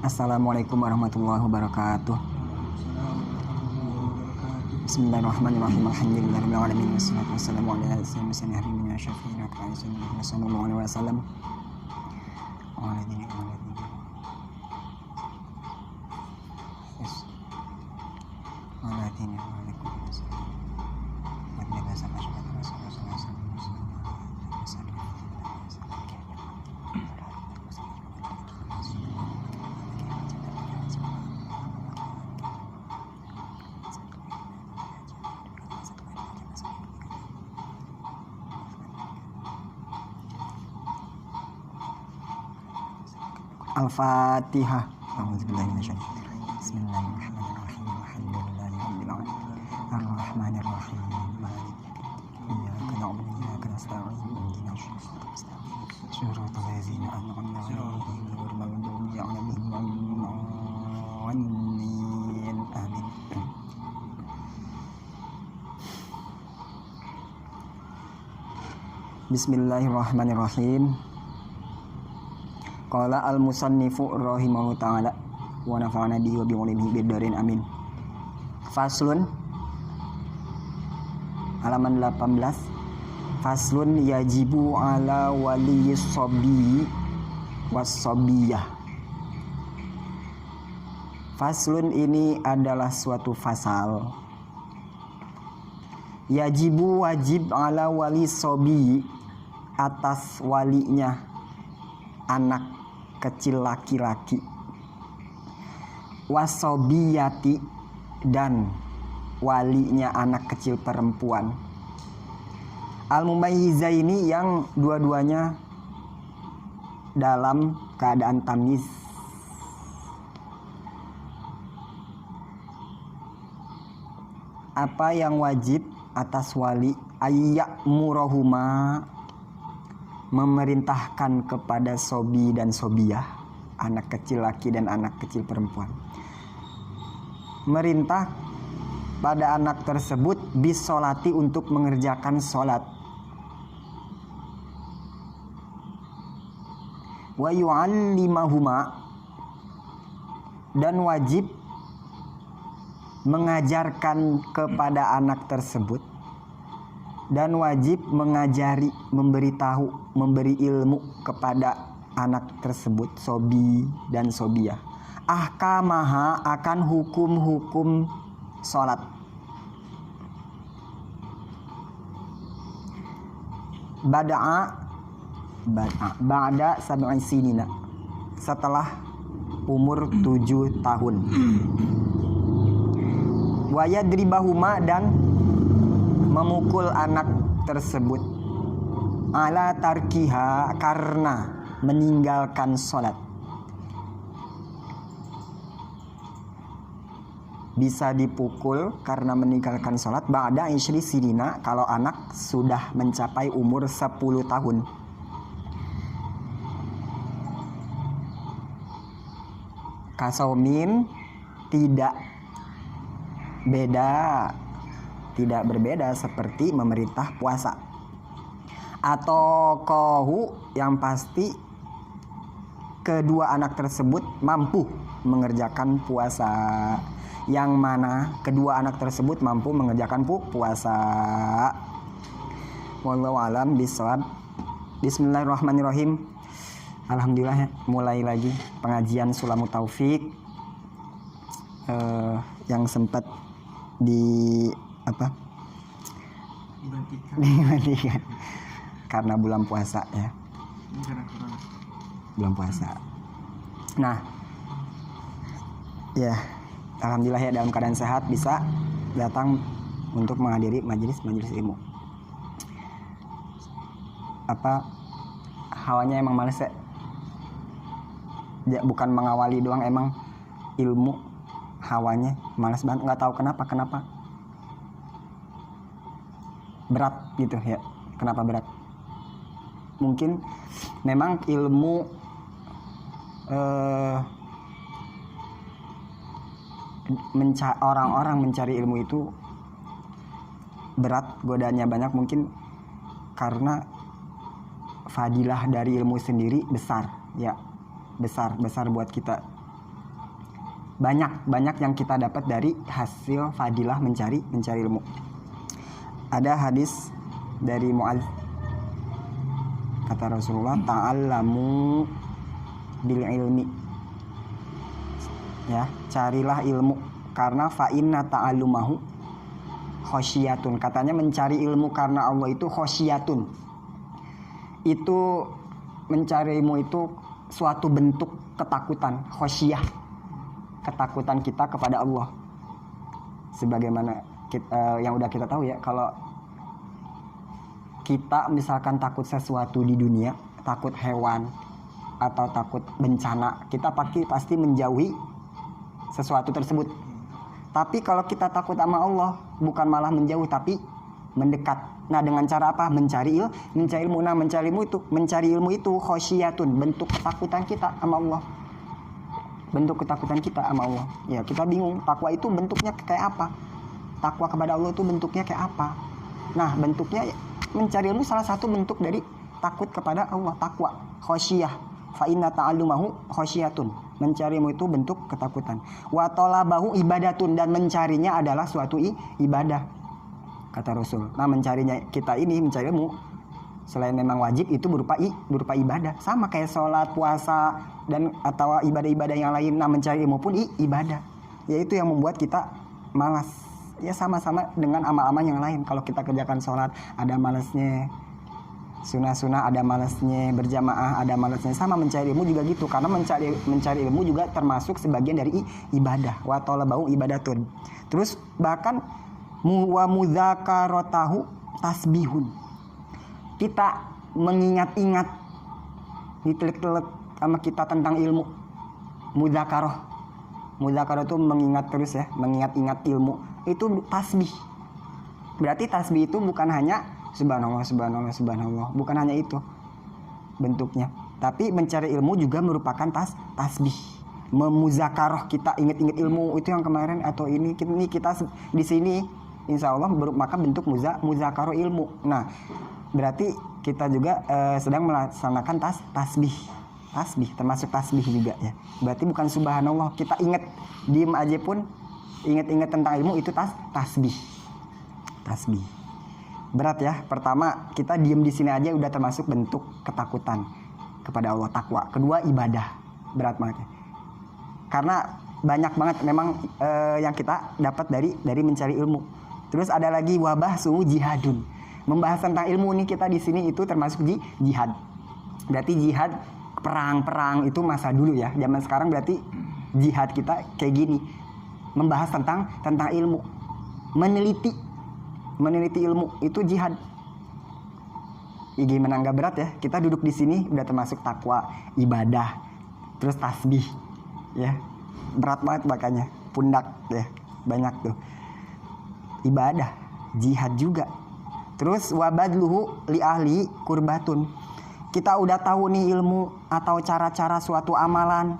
Assalamualaikum warahmatullahi wabarakatuh. Bismillahirrahmanirrahim. Alhamdulillahirabbil alamin wassalatu wassalamu ala sayyidina habibina syafiina wa sallallahu alaihi wasallam. Wa ala alihi wa Al-Fatihah. Bismillahirrahmanirrahim. Alhamdulillahirabbil alamin. Ar-Rahmanirrahim. Iyyaka na'budu wa iyyaka nasta'in. Ihdinas siratal ladzina an'amta 'alaihim ghairil maghdubi 'alaihim waladdallin. Amin. Bismillahirrahmanirrahim. Qala al-musannifu rahimahullahu ta'ala wa nafa'ana bihi wa bi ulimihi bid-darin amin. Faslun halaman 18. Faslun yajibu ala waliyis sobi was-sobiyah. Faslun ini adalah suatu fasal. Yajibu wajib ala wali sobi atas walinya anak kecil laki-laki, wasobiyati dan walinya anak kecil perempuan, al-mumayyizaini yang dua-duanya dalam keadaan tamyiz. Apa yang wajib atas wali? Ayya'murahuma, memerintahkan kepada sobi dan sobiyah, anak kecil laki dan anak kecil perempuan, merintah pada anak tersebut bisolati, untuk mengerjakan sholat, wa yu'allimahuma, dan wajib mengajarkan kepada anak tersebut, dan wajib mengajari, memberitahu, memberi ilmu kepada anak tersebut, sobi dan sobiyah, ahkamaha, akan hukum-hukum sholat. Ba'da sab'i sinina, setelah umur 7 tahun. Wa yadribahuma, dan memukul anak tersebut, ala tarkiha, karena meninggalkan sholat. Bisa dipukul karena meninggalkan sholat ba'da isyri sinina, kalau anak sudah mencapai umur 10 tahun. Kasaumin, tidak berbeda seperti memerintah puasa. Atau kohu, yang pasti kedua anak tersebut mampu mengerjakan puasa. Yang mana kedua anak tersebut mampu mengerjakan puasa. Wallahu alam bishawab. Bismillahirrahmanirrahim. Alhamdulillah, mulai lagi pengajian Sulamut Taufik yang sempat dimatikan karena bulan puasa ya. Bulan puasa. Nah, ya, alhamdulillah ya, dalam keadaan sehat bisa datang untuk menghadiri majelis ilmu. Hawanya emang males ya, bukan mengawali doang, emang ilmu hawanya males banget, nggak tahu kenapa berat gitu ya. Kenapa berat? Mungkin memang ilmu orang-orang mencari ilmu itu berat, godaannya banyak, mungkin karena fadilah dari ilmu sendiri besar ya, besar buat kita banyak yang kita dapat dari hasil fadilah mencari ilmu. Ada hadis dari Mu'adz, kata Rasulullah, ta'allamu bil ilmi, ya, carilah ilmu, karena fa inna ta'allumahu khosyatun. Katanya mencari ilmu karena Allah itu khosyatun. Itu mencari ilmu itu suatu bentuk ketakutan, khosyah, ketakutan kita kepada Allah. Sebagaimana yang udah kita tahu ya, kalau kita misalkan takut sesuatu di dunia, takut hewan atau takut bencana, kita pasti menjauhi sesuatu tersebut. Tapi kalau kita takut sama Allah, bukan malah menjauh tapi mendekat. Nah, dengan cara apa? Mencari ilmu. Nah, mencari ilmu itu khosyatun, bentuk ketakutan kita sama Allah. Bentuk ketakutan kita sama Allah. Ya, kita bingung takwa itu bentuknya kayak apa? Takwa kepada Allah itu bentuknya kayak apa? Nah, bentuknya mencari ilmu salah satu bentuk dari takut kepada Allah, takwa, khosyah. Fa inna ta'allumahu khosyatun. Mencari ilmu itu bentuk ketakutan. Wa talabahu ibadatun, dan mencarinya adalah suatu ibadah, kata Rasul. Nah, mencari ilmu selain memang wajib, itu berupa ibadah, sama kayak sholat, puasa, dan atau ibadah-ibadah yang lain. Nah, mencari ilmu pun ibadah, yaitu yang membuat kita malas. Ya, sama-sama dengan amal-amal yang lain. Kalau kita kerjakan sholat, ada malasnya. Sunah-sunah ada malasnya, berjamaah ada malasnya. Sama mencari ilmu juga gitu, karena mencari ilmu juga termasuk sebagian dari ibadah. Wa talabahu ibadatun. Terus bahkan wa mudzakaratahu tasbihun. Kita mengingat-ingat, ditelik-telik sama kita tentang ilmu. Mudzakarah itu mengingat terus ya, mengingat-ingat ilmu. Itu tasbih. Berarti tasbih itu bukan hanya subhanallah, bukan hanya itu bentuknya, tapi mencari ilmu juga merupakan tasbih. Memuzakarah, kita ingat-ingat ilmu itu yang kemarin atau ini kita di sini, insya Allah merupakan bentuk muzakarah ilmu. Nah, berarti kita juga sedang melaksanakan tasbih, termasuk tasbih juga ya. Berarti bukan subhanallah, kita ingat, diem aja pun ingat-ingat tentang ilmu, itu tasbih. Berat ya. Pertama, kita diem di sini aja udah termasuk bentuk ketakutan kepada Allah, takwa. Kedua, ibadah. Berat banget ya. Karena banyak banget memang yang kita dapat dari mencari ilmu. Terus ada lagi wabah suhu jihadun. Membahas tentang ilmu nih kita di sini itu termasuk jihad. Berarti jihad, perang itu masa dulu ya. Zaman sekarang berarti jihad kita kayak gini. Membahas tentang ilmu. Meneliti ilmu itu jihad. Ya, gimana nggak berat ya? Kita duduk di sini udah termasuk takwa, ibadah, terus tasbih, ya. Berat banget makanya, pundak ya, banyak tuh. Ibadah, jihad juga. Terus wabadluhu li ahli kurbatun. Kita udah tahu nih ilmu atau cara-cara suatu amalan.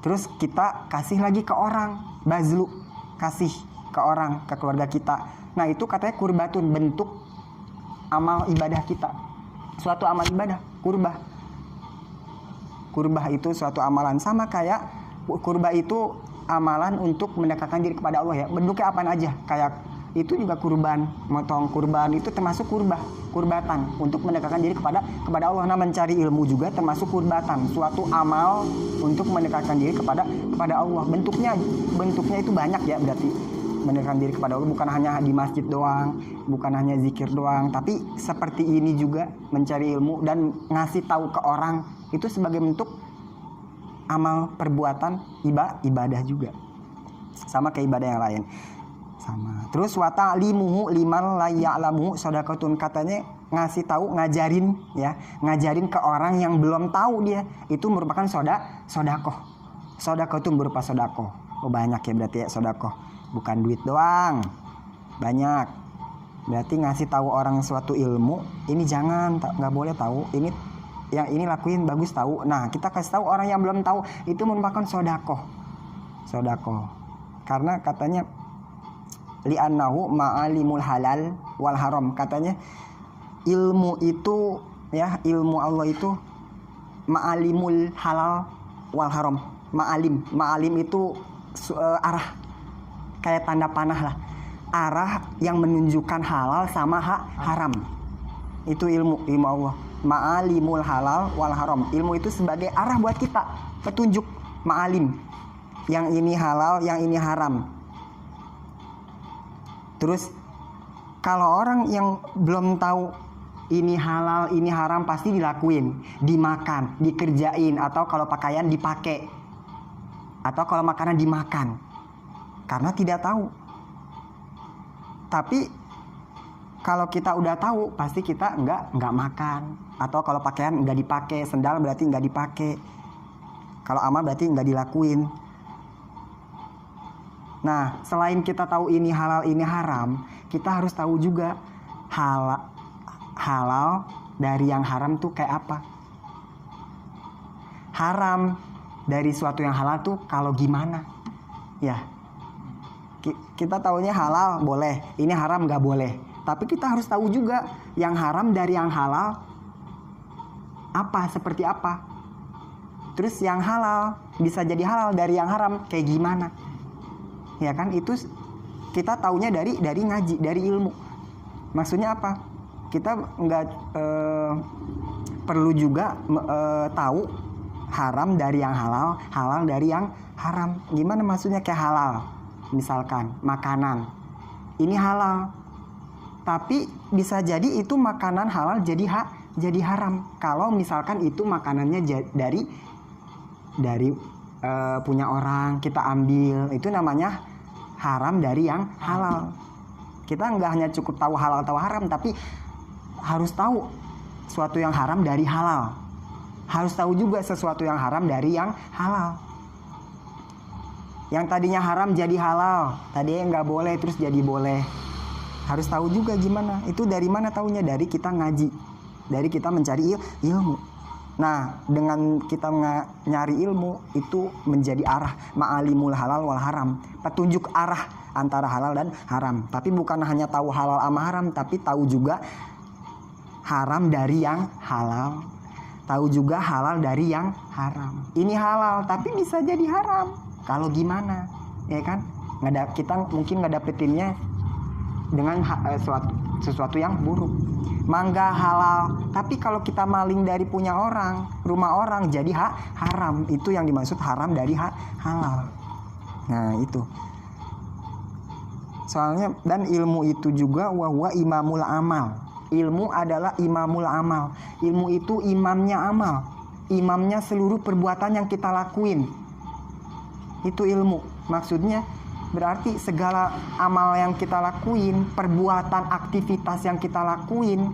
Terus kita kasih lagi ke orang, bazlu, kasih ke orang, ke keluarga kita. Nah, itu katanya kurbatun, bentuk amal ibadah kita. Suatu amal ibadah, kurbah. Kurbah itu suatu amalan, sama kayak kurbah itu amalan untuk mendekatkan diri kepada Allah ya. Bentuknya apaan aja, kayak itu juga kurban, motong kurban itu termasuk kurbatan untuk mendekatkan diri kepada Allah. Nah, mencari ilmu juga termasuk kurbatan, suatu amal untuk mendekatkan diri kepada Allah. Bentuknya itu banyak ya, berarti mendekatkan diri kepada Allah bukan hanya di masjid doang, bukan hanya zikir doang, tapi seperti ini juga mencari ilmu dan ngasih tahu ke orang itu sebagai bentuk amal perbuatan ibadah juga, sama kayak ibadah yang lain. Sama. Terus wa ta'limuhu liman la ya'lamu shadaqatun, katanya ngasih tahu, ngajarin ke orang yang belum tahu dia, itu merupakan sedekah. Sedekah itu berupa sedekah. Oh, banyak ya berarti ya sedekah. Bukan duit doang, banyak. Berarti ngasih tahu orang suatu ilmu, ini jangan, nggak boleh tahu, ini yang ini lakuin bagus tahu. Nah, kita kasih tahu orang yang belum tahu, itu merupakan sedekah. Karena katanya li'annahu ma'alimul halal wal haram, katanya ilmu itu ya, ilmu Allah itu ma'alimul halal wal haram. Ma'alim itu arah, kayak tanda panah lah. Arah yang menunjukkan halal sama haram. Itu ilmu Allah. Ma'alimul halal wal haram. Ilmu itu sebagai arah buat kita, petunjuk, ma'alim. Yang ini halal, yang ini haram. Terus kalau orang yang belum tahu ini halal, ini haram, pasti dilakuin, dimakan, dikerjain, atau kalau pakaian dipakai, atau kalau makanan dimakan, karena tidak tahu. Tapi kalau kita udah tahu, pasti kita nggak makan, atau kalau pakaian nggak dipakai, sendal berarti nggak dipakai, kalau amal berarti nggak dilakuin. Nah, selain kita tahu ini halal, ini haram, kita harus tahu juga halal dari yang haram tuh kayak apa. Haram dari suatu yang halal tuh kalau gimana? Ya, kita taunya halal boleh, ini haram nggak boleh. Tapi kita harus tahu juga yang haram dari yang halal apa, seperti apa. Terus yang halal bisa jadi halal dari yang haram kayak gimana? Ya kan, itu kita taunya dari ngaji, dari ilmu. Maksudnya apa? Kita nggak perlu juga tahu haram dari yang halal, halal dari yang haram. Gimana maksudnya? Kayak halal, misalkan makanan ini halal, tapi bisa jadi itu makanan halal jadi haram kalau misalkan itu makanannya dari punya orang, kita ambil, itu namanya haram dari yang halal. Kita nggak hanya cukup tahu halal atau haram, tapi harus tahu sesuatu yang haram dari halal, harus tahu juga sesuatu yang haram dari yang halal. Yang tadinya haram jadi halal, tadinya nggak boleh terus jadi boleh. Harus tahu juga gimana. Itu dari mana taunya? Dari kita ngaji, dari kita mencari ilmu. Nah, dengan kita nyari ilmu itu menjadi arah, ma'alimul halal wal haram, petunjuk arah antara halal dan haram. Tapi bukan hanya tahu halal sama haram, tapi tahu juga haram dari yang halal, tahu juga halal dari yang haram. Ini halal tapi bisa jadi haram. Kalau gimana? Ya kan? Kita mungkin nggak dapetinnya dengan sesuatu yang buruk. Mangga halal, tapi kalau kita maling dari punya orang, rumah orang, jadi haram. Itu yang dimaksud haram dari halal. Nah, itu. Soalnya, dan ilmu itu juga wahwa imamul amal. Ilmu adalah imamul amal. Ilmu itu imamnya amal. Imamnya seluruh perbuatan yang kita lakuin. Itu ilmu. Maksudnya berarti segala amal yang kita lakuin, perbuatan, aktivitas yang kita lakuin,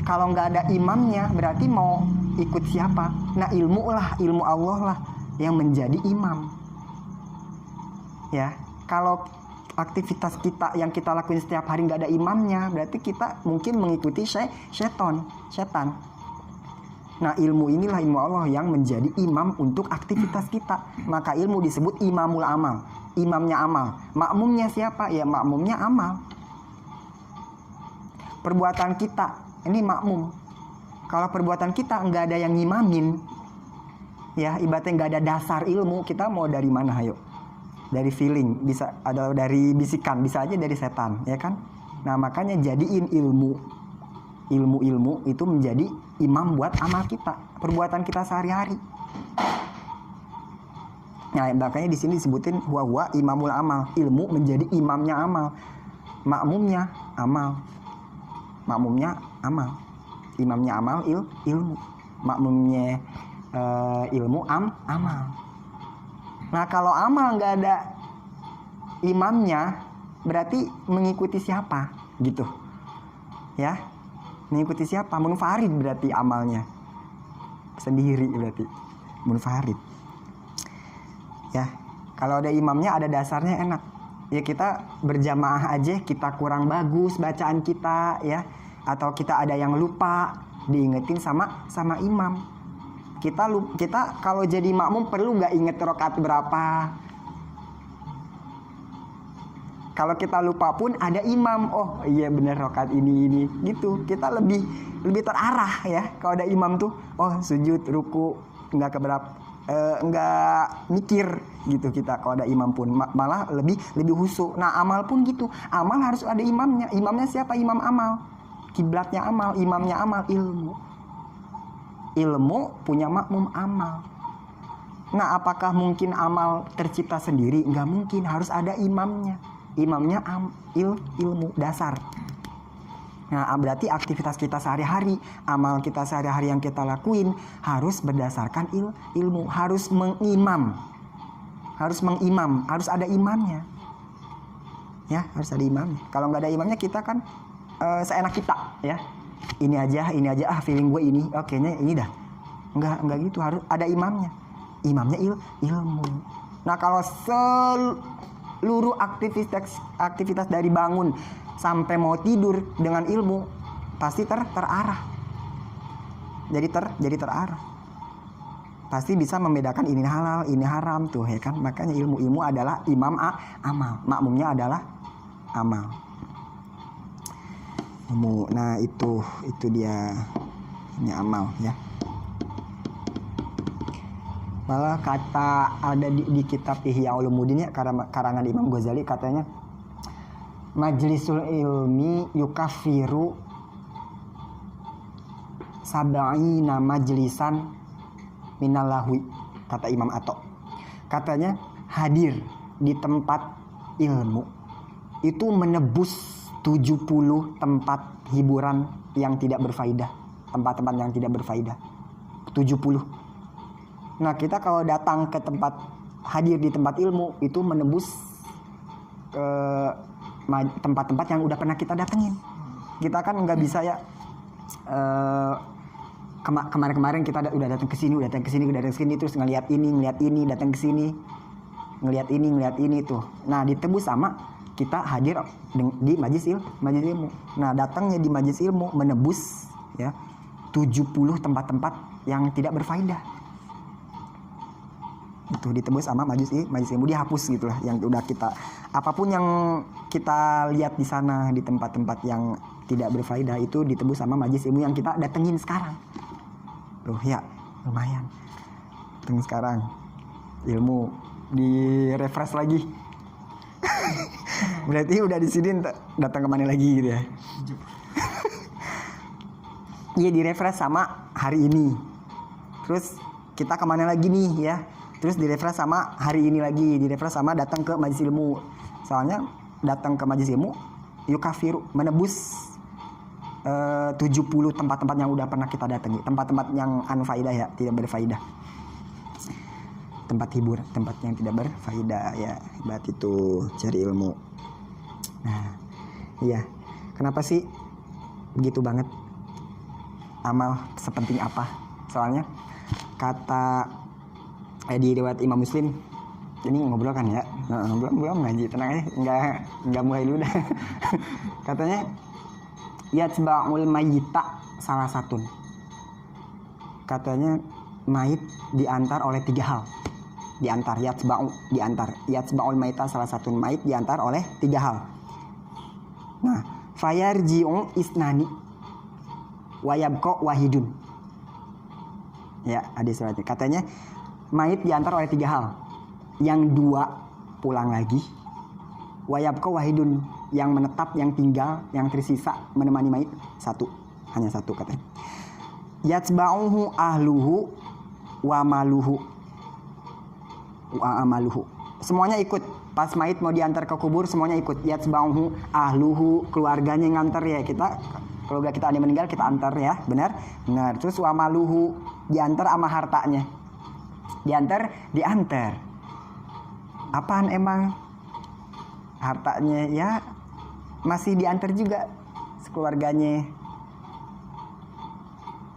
kalau nggak ada imamnya, berarti mau ikut siapa? Nah, ilmu Allah lah yang menjadi imam. Ya, kalau aktivitas kita yang kita lakuin setiap hari nggak ada imamnya, berarti kita mungkin mengikuti setan. Nah, ilmu inilah ilmu Allah yang menjadi imam untuk aktivitas kita. Maka ilmu disebut imamul amal, imamnya amal. Makmumnya siapa? Ya makmumnya amal. Perbuatan kita ini makmum. Kalau perbuatan kita nggak ada yang ngimamin, ya ibaratnya nggak ada dasar ilmu, kita mau dari mana? Ayo, dari feeling, bisa ada dari bisikan, bisa aja dari setan, ya kan? Nah, makanya jadiin ilmu itu menjadi imam buat amal kita, perbuatan kita sehari-hari. Nah, makanya di sini disebutin huwa imamul amal, ilmu menjadi imamnya amal, makmumnya amal, imamnya amal ilmu, makmumnya ilmu amal. Nah, kalau amal nggak ada imamnya, berarti mengikuti siapa gitu, ya? Mengikuti siapa? Munfarid berarti amalnya sendiri, berarti munfarid. Ya, kalau ada imamnya, ada dasarnya, enak. Ya, kita berjamaah aja, kita kurang bagus bacaan kita, ya, atau kita ada yang lupa, diingetin sama imam. Kita kalau jadi makmum perlu nggak inget rakaat berapa? Kalau kita lupa pun ada imam, oh iya bener rakaat ini gitu. Kita lebih terarah ya. Kalau ada imam tuh, oh sujud, ruku, nggak mikir gitu kita kalau ada imam pun, malah lebih khusyuk. Nah amal pun gitu, amal harus ada imamnya. Imamnya siapa? Imam amal, kiblatnya amal, imamnya amal, ilmu punya makmum amal. Nah apakah mungkin amal tercipta sendiri? Nggak mungkin, harus ada imamnya. Imamnya ilmu dasar. Nah berarti aktivitas kita sehari-hari, amal kita sehari-hari yang kita lakuin harus berdasarkan ilmu, harus mengimam, harus ada imamnya. Ya harus ada imamnya. Kalau nggak ada imamnya kita kan seenak kita ya. Ini aja feeling gue ini, kayaknya ini dah. Enggak gitu, harus ada imamnya. Imamnya ilmu. Nah kalau seluruh aktivitas dari bangun sampai mau tidur dengan ilmu pasti terarah. Jadi terarah. Pasti bisa membedakan ini halal, ini haram tuh ya kan. Makanya ilmu adalah imam amal, makmumnya adalah amal. Nah itu dia ini amal ya. Malah kata ada di kitab Ihya Ulumuddin ya, karangan Imam Ghazali, katanya majlisul ilmi yukafiru sab'ina majlisan minal lahwi, kata Imam Atha. Katanya hadir di tempat ilmu itu menebus 70 tempat hiburan yang tidak berfaedah, tempat-tempat yang tidak berfaedah. 70. Nah kita kalau datang ke tempat, hadir di tempat ilmu itu menebus tempat-tempat yang udah pernah kita datengin. Kita kan nggak bisa ya kemarin-kemarin kita udah datang ke sini, terus ngelihat ini, datang ke sini, ngelihat ini tuh. Nah ditebus sama kita hadir di majlis ilmu. Nah datangnya di majlis ilmu menebus ya 70 tempat-tempat yang tidak berfaedah. Itu ditebus sama majlis ilmu, dihapus gitulah yang udah kita, apapun yang kita lihat di sana di tempat-tempat yang tidak berfaedah itu ditebus sama majlis ilmu yang kita datengin sekarang. Loh ya lumayan, dateng sekarang ilmu di refresh lagi. Berarti udah di sini datang kemana lagi gitu ya. Iya di refresh sama hari ini, terus kita kemana lagi nih ya. Terus di refresh sama hari ini lagi, di refresh sama datang ke majlis ilmu. Soalnya datang ke majlis ilmu yukafiru, menebus 70 tempat-tempat yang udah pernah kita datangi, tempat-tempat yang anfaidah ya, tidak berfaedah. Tempat hibur, tempat yang tidak berfaedah ya, berarti itu cari ilmu. Nah, iya. Kenapa sih begitu banget? Amal sepenting apa? Soalnya kata di riwayat Imam Muslim, ini ngobrol kan ya, belum ngaji, tenang aja, nggak mulai dulu dah. Katanya yatsba'ul mayyita salah satun, katanya mayit diantar oleh 3 hal. Yatsba'ul mayyita salah satun, mayit diantar oleh 3 hal. Nah fayarji'u isnani wa yabqa wahidun ya, hadis riwayatnya. Katanya mayit diantar oleh 3 hal, yang 2 pulang lagi, wayabqa wahidun, yang menetap, yang tinggal, yang tersisa menemani mayit hanya satu katanya. Yatsba'uhu ahluhu wa maluhu wa amaluhu, semuanya ikut pas mayit mau diantar ke kubur, semuanya ikut. Yatsba'uhu ahluhu, keluarganya yang nganter ya, kita keluarga kita ada yang meninggal kita antar ya, benar. Terus wa maluhu, diantar sama hartanya. Diantar apaan emang hartanya ya, masih diantar juga sekeluarganya,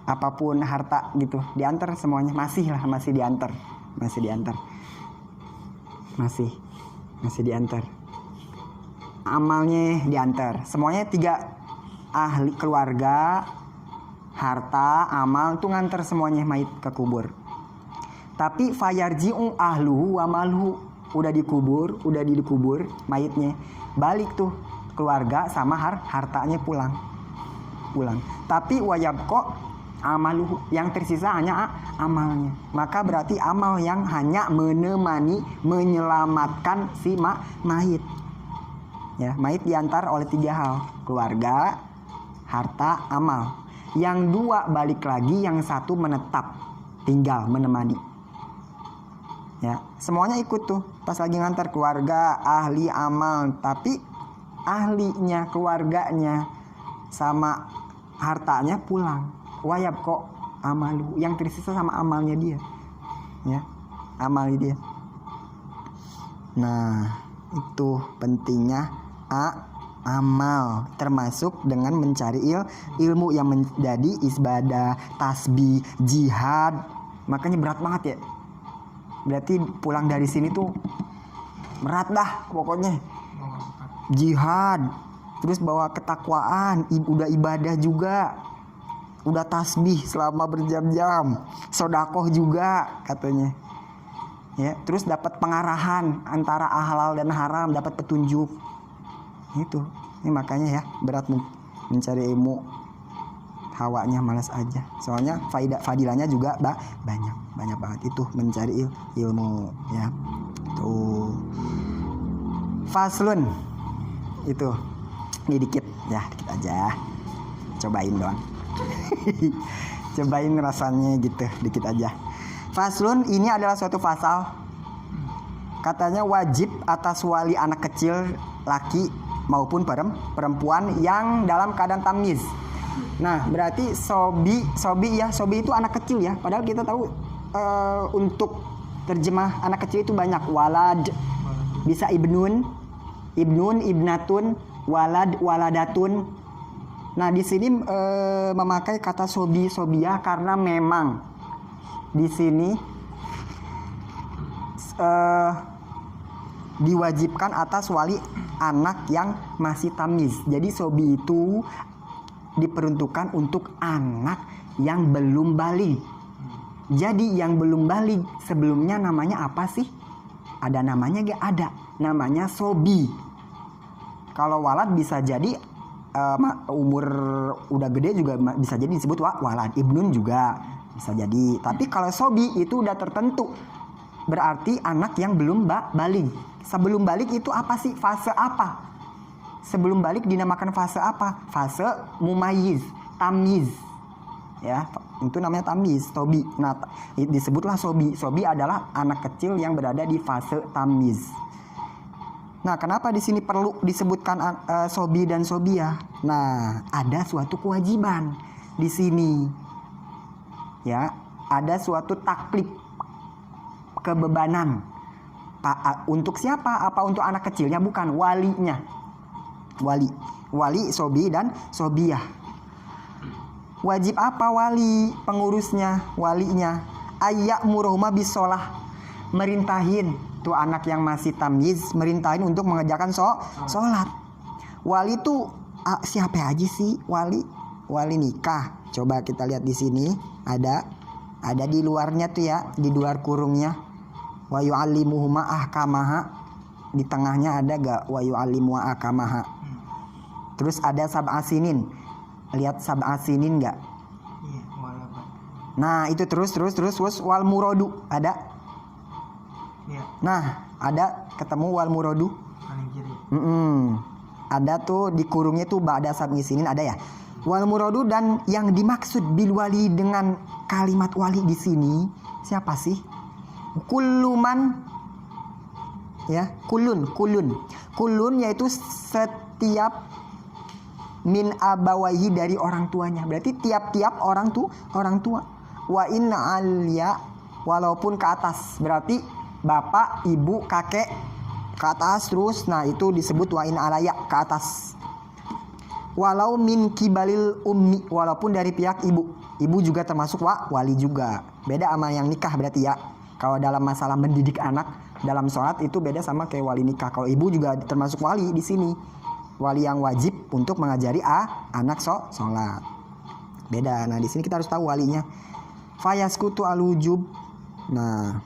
apapun harta gitu diantar semuanya, masih diantar amalnya diantar semuanya. 3 ahli, keluarga, harta, amal tuh nganter semuanya mayit ke kubur. Tapi fayarji'u ahluhu wa maluhu, udah dikubur mayitnya, balik tuh keluarga sama hartanya pulang. Tapi wayabqa amaluhu, yang tersisa hanya amalnya. Maka berarti amal yang hanya menemani, menyelamatkan si mayit. Ya, mayit diantar oleh 3 hal, keluarga, harta, amal. Yang 2 balik lagi, yang 1 menetap, tinggal menemani. Ya, semuanya ikut tuh pas lagi ngantar, keluarga, ahli, amal. Tapi ahlinya, keluarganya, sama hartanya pulang. Wayab kok amalu, yang tersisa sama amalnya dia. Ya, amalnya dia. Nah, itu pentingnya amal, termasuk dengan mencari ilmu yang menjadi ibadah, tasbih, jihad. Makanya berat banget ya. Berarti pulang dari sini tuh berat dah pokoknya. Jihad, terus bawa ketakwaan, udah ibadah juga, udah tasbih selama berjam-jam, sodakoh juga katanya. Ya, terus dapat pengarahan antara halal dan haram, dapat petunjuk. Itu. Ini makanya ya berat mencari ilmu. Hawanya malas aja. Soalnya fadilahnya juga banyak banget itu mencari ilmu ya. Tuh. Faslun. Itu. Ini dikit aja. Cobain doang. Cobain rasanya gitu, dikit aja. Faslun ini adalah suatu pasal. Katanya wajib atas wali anak kecil laki maupun perempuan yang dalam keadaan tamyiz. Nah, berarti sobi itu anak kecil ya. Padahal kita tahu untuk terjemah anak kecil itu banyak. Walad, bisa ibnun, ibnatun, walad, waladatun. Nah, di sini memakai kata sobiyah karena memang di sini diwajibkan atas wali anak yang masih tamyiz. Jadi sobi itu diperuntukkan untuk anak yang belum baligh. Jadi yang belum baligh sebelumnya namanya apa sih? Ada namanya gak? Ada. Namanya sobi. Kalau walad bisa jadi umur udah gede juga bisa jadi disebut walad. Ibnun juga bisa jadi. Tapi kalau sobi itu udah tertentu. Berarti anak yang belum baligh. Sebelum baligh itu apa sih? Fase apa? Sebelum balik dinamakan fase apa? Fase mumayyiz, tamyiz. Ya, itu namanya tamyiz, sobi. Nah, disebutlah sobi. Sobi adalah anak kecil yang berada di fase tamyiz. Nah, kenapa di sini perlu disebutkan sobi dan sobiyah? Nah, ada suatu kewajiban di sini. Ya, ada suatu taklif, kebebanan. Untuk siapa? Apa untuk anak kecilnya? Bukan, walinya. Wali sobi dan sobiyah. Wajib apa wali? Pengurusnya, walinya. Ayak murohma bisolah, merintahin tuh anak yang masih tamyiz, merintahin untuk mengerjakan sholat. Wali tuh siapa aja sih wali? Wali nikah. Coba kita lihat di sini ada di luarnya tuh ya, di luar kurungnya. Wa yu'allimuhuma ahkamaha. Di tengahnya ada gak wa yu'allimu ahkamaha? Terus ada sab'a sinin. Lihat sab'a sinin enggak? Iya, nah, itu terus wal muradu ada? Iya. Nah, ada ketemu wal muradu? Paling kiri. Ada tuh di kurungnya tuh ba'da sab'i sinin ada ya? Wal muradu, dan yang dimaksud bil wali dengan kalimat wali di sini siapa sih? Kulluman ya, kulun yaitu setiap min abawaihi dari orang tuanya. Berarti tiap-tiap orang tua. Wa inna alya, walaupun ke atas. Berarti bapak, ibu, kakek ke atas terus. Nah, itu disebut wa inna alaya, ke atas. Walau min kibalil ummi, walaupun dari pihak ibu. Ibu juga termasuk wali juga. Beda sama yang nikah berarti ya. Kalau dalam masalah mendidik anak dalam sholat itu beda sama kayak wali nikah. Kalau ibu juga termasuk wali di sini. Wali yang wajib untuk mengajari anak sholat. Beda. Nah, di sini kita harus tahu walinya. Fayaskutu alujub. Nah,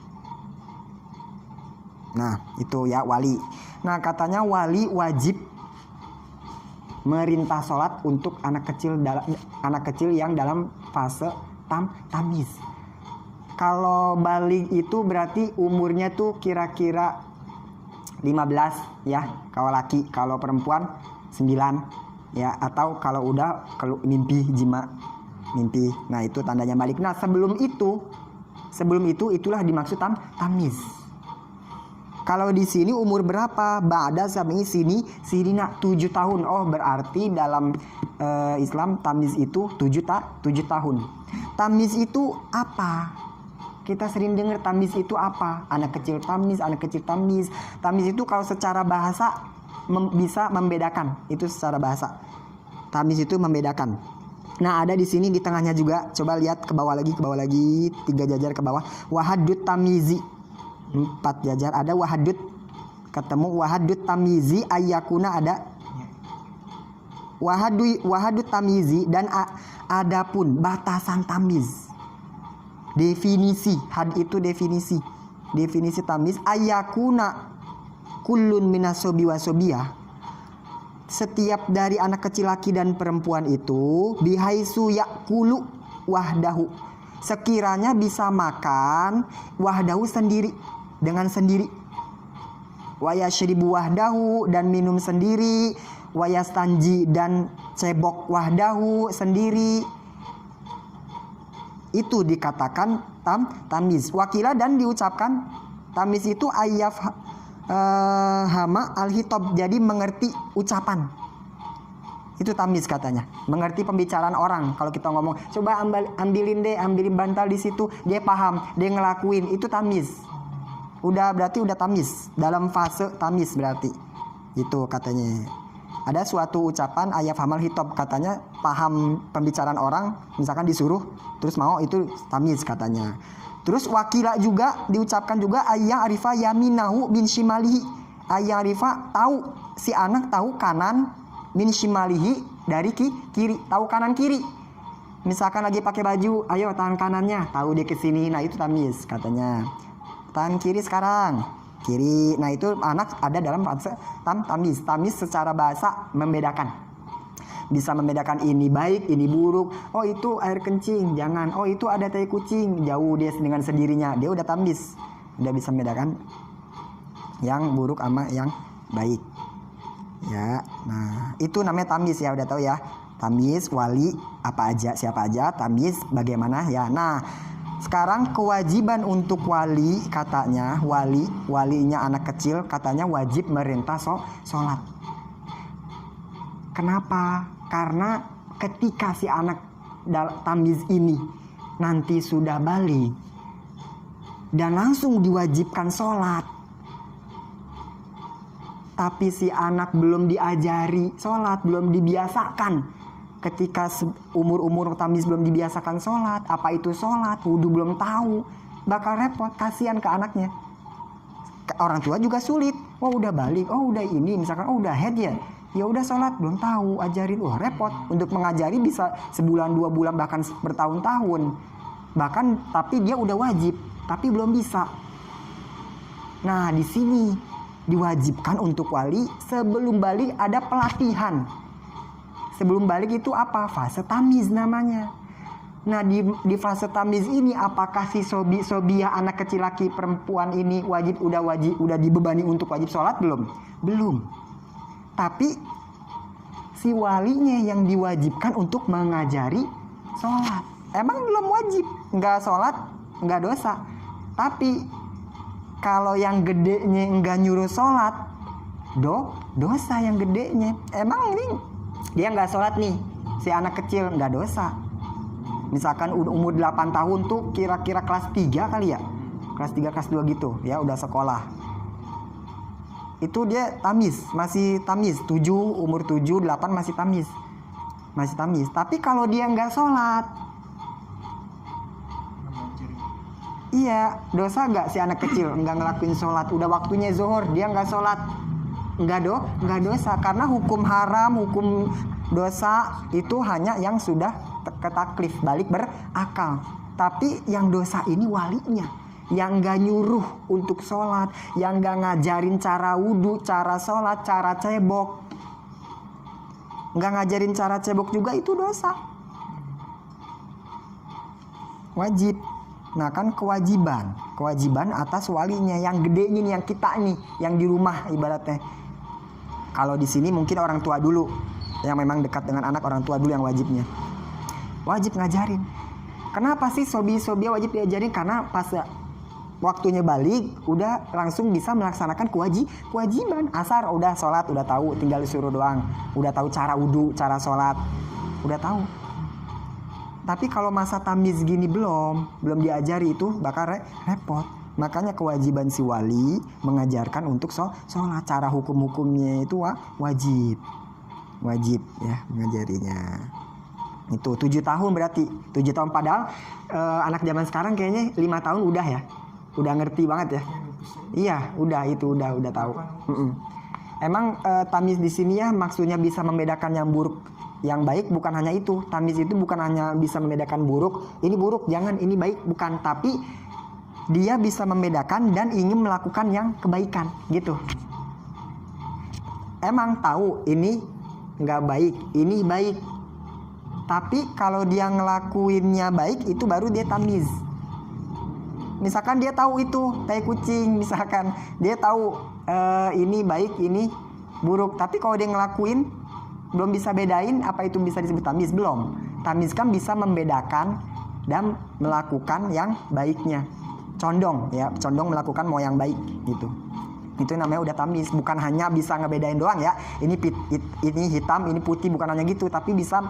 itu ya wali. Nah, katanya wali wajib merintah sholat untuk anak kecil yang dalam fase tamyiz. Kalau baligh itu berarti umurnya tuh kira-kira 15 ya, kalau laki, kalau perempuan 9 ya, atau kalau udah mimpi jima, mimpi. Nah, itu tandanya baligh. Nah, sebelum itu itulah dimaksud tamyiz. Kalau di sini umur berapa? Ba'da sab'i sinina 7 tahun. Oh, berarti dalam Islam tamyiz itu 7 tahun. Tamyiz itu apa? Kita sering dengar tamyiz itu apa? Anak kecil tamyiz, anak kecil tamyiz. Tamyiz itu kalau secara bahasa bisa membedakan. Itu secara bahasa. Tamyiz itu membedakan. Nah, ada di sini di tengahnya juga. Coba lihat ke bawah lagi, 3 jajar ke bawah. Wahadut tamyizi. 4 jajar ada wahadut, ketemu wahadut tamyizi ayyakuna, ada wahadut tamyizi, dan adapun batasan tamyiz. Definisi had itu definisi tamyiz ayyakuna kullun minasobi wasobiyah, setiap dari anak kecil laki dan perempuan itu bihaisu yakulu wahdahu, sekiranya bisa makan wahdahu sendiri, dengan sendiri, wayashribu wahdahu, dan minum sendiri, wayastanji, dan cebok wahdahu sendiri. Itu dikatakan tamyiz. Wakila, dan diucapkan tamyiz itu ayyaf hama al-hitab, jadi mengerti ucapan. Itu tamyiz katanya, mengerti pembicaraan orang. Kalau kita ngomong, coba ambilin bantal di situ, dia paham, dia ngelakuin, itu tamyiz. Berarti udah tamyiz, dalam fase tamyiz berarti. Itu katanya. Ada suatu ucapan ayat hamal hitab, katanya paham pembicaraan orang, misalkan disuruh terus mau, itu tamyiz katanya. Terus wakila juga diucapkan juga ayah arifa yaminahu bin shimalihi. Ayah arifa tahu, si anak tahu kanan, min shimalihi dari kiri, tahu kanan kiri. Misalkan lagi pakai baju, ayo tangan kanannya, tahu dia ke sini. Nah, itu tamyiz katanya. Tangan kiri sekarang, kiri. Nah, itu anak ada dalam fase tamyiz. Tamyiz secara bahasa membedakan. Bisa membedakan ini baik, ini buruk. Oh, itu air kencing, jangan. Oh, itu ada tai kucing, jauh dia dengan sendirinya. Dia udah tamyiz. Udah bisa membedakan yang buruk sama yang baik. Ya, nah itu namanya tamyiz ya, udah tahu ya. Tamyiz wali apa aja, siapa aja, tamyiz bagaimana ya. Nah, sekarang kewajiban untuk wali, katanya walinya anak kecil katanya wajib merintah sholat. Kenapa? Karena ketika si anak tamyiz ini nanti sudah balik dan langsung diwajibkan sholat, tapi si anak belum diajari sholat, belum dibiasakan. Ketika umur tamyiz belum dibiasakan sholat, apa itu sholat, wudhu belum tahu, bakal repot, kasihan ke anaknya. Orang tua juga sulit. Oh, udah balik, oh udah ini, misalkan oh udah head ya udah sholat belum tahu, ajarin, wah repot. Untuk mengajari bisa sebulan 2 bulan bahkan bertahun-tahun, bahkan tapi dia udah wajib tapi belum bisa. Nah, di sini diwajibkan untuk wali sebelum balik ada pelatihan. Sebelum balik itu apa? Fase tamyiz namanya. Nah, di fase tamyiz ini apakah si sobiah anak kecil laki perempuan ini udah dibebani untuk wajib sholat belum. Tapi si walinya yang diwajibkan untuk mengajari sholat. Emang belum wajib, nggak sholat nggak dosa. Tapi kalau yang gedenya nggak nyuruh sholat, dosa yang gedenya. Emang ini dia nggak sholat nih, si anak kecil, nggak dosa. Misalkan udah umur 8 tahun tuh kira-kira kelas 3 kali ya, kelas 3 kelas 2 gitu ya, udah sekolah. Itu dia tamyiz, masih tamyiz. 7, umur 7, 8 masih tamyiz. Tapi kalau dia nggak sholat, iya, dosa nggak si anak kecil nggak ngelakuin sholat? Udah waktunya zuhur, dia nggak sholat, nggak dosa. Karena hukum haram, hukum dosa itu hanya yang sudah ketaklif, balik berakal. Tapi yang dosa ini walinya, yang nggak nyuruh untuk sholat, yang nggak ngajarin cara wudhu, cara sholat, cara cebok, nggak ngajarin cara cebok juga itu dosa. wajib. Nah kan kewajiban atas walinya yang gedenya nih, yang kita nih, yang di rumah ibaratnya. Kalau di sini mungkin orang tua dulu, yang memang dekat dengan anak, orang tua dulu yang wajibnya. Wajib ngajarin. Kenapa sih sobi-sobi wajib diajarin? Karena pas waktunya balik, udah langsung bisa melaksanakan kewajiban. Asar udah sholat, udah tahu, tinggal disuruh doang. Udah tahu cara wudu, cara sholat, udah tahu. Tapi kalau masa tamyiz gini belum diajari, itu bakal repot. Makanya kewajiban si wali mengajarkan untuk sholat. Cara hukum-hukumnya itu wajib ya mengajarinya. Itu 7 tahun berarti 7 tahun, padahal anak zaman sekarang kayaknya 5 tahun udah ya, udah ngerti banget ya. Iya, udah tahu. Emang tamyiz di sini ya maksudnya bisa membedakan yang buruk yang baik, bukan hanya itu. Tamyiz itu bukan hanya bisa membedakan buruk, ini buruk jangan, ini baik bukan, tapi dia bisa membedakan dan ingin melakukan yang kebaikan gitu. Emang tahu ini nggak baik, ini baik, tapi kalau dia ngelakuinnya baik, itu baru dia tamyiz. Misalkan dia tahu itu tai kucing, misalkan dia tahu ini baik, ini buruk, tapi kalau dia ngelakuin belum bisa bedain, apa itu bisa disebut tamyiz? Belum. Tamyiz kan bisa membedakan dan melakukan yang baiknya. Condong melakukan mau yang baik gitu. Itu namanya udah tamyiz. Bukan hanya bisa ngebedain doang ya. Ini hitam, ini putih, bukan hanya gitu, tapi bisa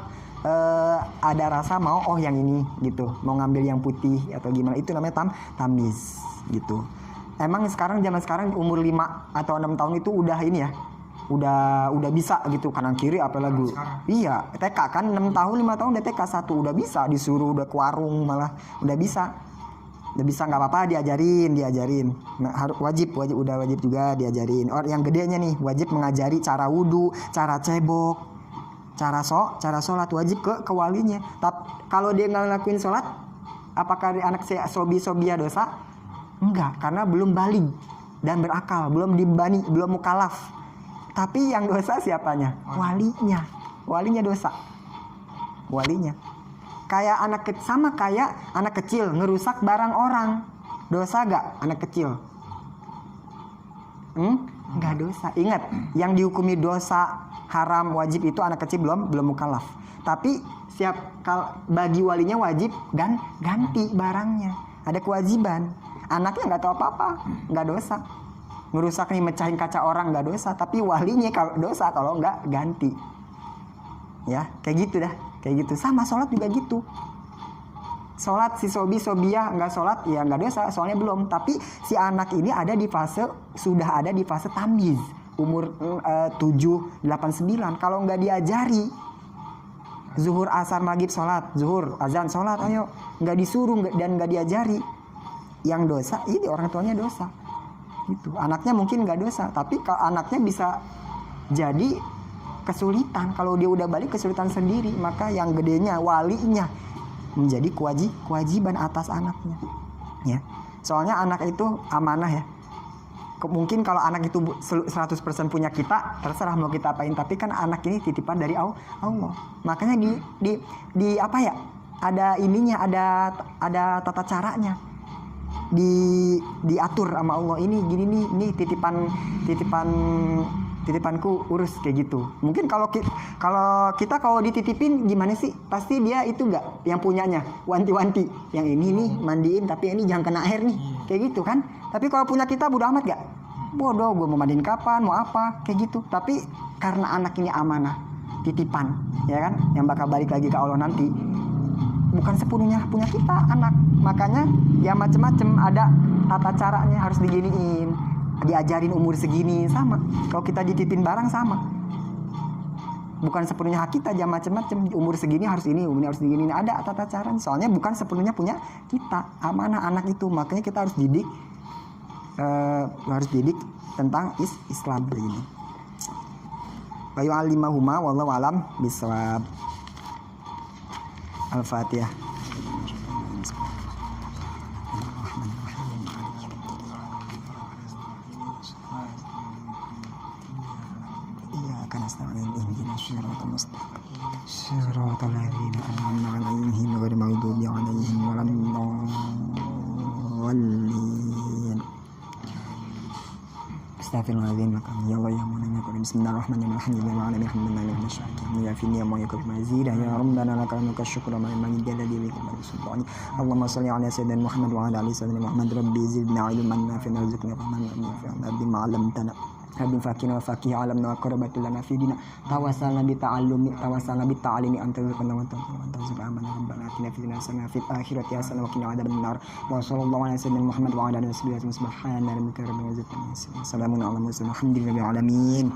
ada rasa mau yang ini gitu, mau ngambil yang putih atau gimana. Itu namanya tamyiz gitu. Emang zaman sekarang umur 5 atau 6 tahun itu udah ini ya. Udah bisa gitu kanan kiri apa lagu. Iya, TK kan 6 tahun 5 tahun udah TK 1, udah bisa disuruh udah ke warung, malah udah bisa nggak apa-apa diajarin. Nah, harus wajib juga diajarin. Yang gedenya nih wajib mengajari cara wudu, cara cebok, cara sholat, wajib ke walinya. Tapi kalau dia nggak ngelakuin sholat, apakah anak sobi-sobia dosa? Enggak, karena belum baligh dan berakal, belum dibani, belum mukallaf. Tapi yang dosa siapanya? Walinya dosa. Walinya. Kayak anak kecil ngerusak barang orang. Dosa gak anak kecil? Enggak dosa. Ingat, yang dihukumi dosa haram wajib itu anak kecil belum mukallaf. Tapi bagi walinya wajib ganti barangnya. Ada kewajiban. Anaknya nggak tahu apa-apa, nggak dosa. Ngerusak nih, mecahin kaca orang nggak dosa, tapi walinya kalau dosa kalau nggak ganti. Ya, kayak gitu dah, kayak gitu. Sama sholat juga gitu. Sholat si sobia nggak sholat ya nggak dosa, soalnya belum. Tapi si anak ini sudah ada di fase tamyiz, umur 7, 8, 9. Kalau nggak diajari, zuhur, asar, maghrib sholat, zuhur, azan sholat, ayo, nggak disuruh dan nggak diajari, yang dosa ini orang tuanya dosa. Gitu. Anaknya mungkin nggak dosa, tapi kalau anaknya bisa jadi kesulitan. Kalau dia udah balik kesulitan sendiri, maka yang gedenya walinya menjadi kewajiban atas anaknya. Ya, soalnya anak itu amanah ya. Mungkin kalau anak itu 100% punya kita, terserah mau kita apain. Tapi kan anak ini titipan dari Allah. Makanya di apa ya? Ada ininya, ada tata caranya. Diatur sama Allah, ini gini nih, ini titipanku, urus kayak gitu. Mungkin kalau kita dititipin gimana sih, pasti dia itu enggak yang punyanya, wanti-wanti yang ini nih mandiin, tapi ini jangan kena air nih, kayak gitu kan. Tapi kalau punya kita bodo amat gak? Bodoh, gue mau mandiin kapan, mau apa, kayak gitu. Tapi karena anak ini amanah, titipan, ya kan, yang bakal balik lagi ke Allah nanti, bukan sepenuhnya punya kita anak. Makanya ya macem-macem, ada tata caranya, harus diginiin, diajarin umur segini, sama. Kalau kita dititipin barang sama, bukan sepenuhnya hak kita, ya macem-macem, umur segini harus ini, umur harus begini, ada tata caranya. Soalnya bukan sepenuhnya punya kita, amanah anak itu. Makanya kita harus didik tentang Islam begini. Wa yu'allimahuma wallahu alam bisawab. Al-Fatihah. Iya, karena setelah ini صراط الذين أنعمت عليهم غير المغضوب عليهم ولا الضالين. Astagfirullahaladzim. Ya Allah ya Muhammad ya Karim. Bismillahirrahmanirrahim. Alhamdulillahirabbil alamin. Hamdan ya fi ni'am wa yakul mazida ya rabbana lakal syukru ma man jalali wa kamal sultani. Allahumma shalli ala sayyidina Muhammad wa ala ali sayyidina Muhammad. Rabbi zidna ilman nafi'an warzuqna fahman nafi'an bima 'allamtana. Habib fakina wa fakih alamna wa qurbatul lana fi dina tawassalna bi ta'allumi tawassalna bi ta'alimi anta rizqana wa tarzuqna amana rabbana atina fid dunya hasanah wa fil akhirati hasanah wa qina adzaban nar. Wa sallallahu ala sayyidina Muhammad wa ala alihi wa sahbihi subhana rabbika rabbil izzati amma yasifun. Salamun ala mursalin walhamdulillahi rabbil alamin.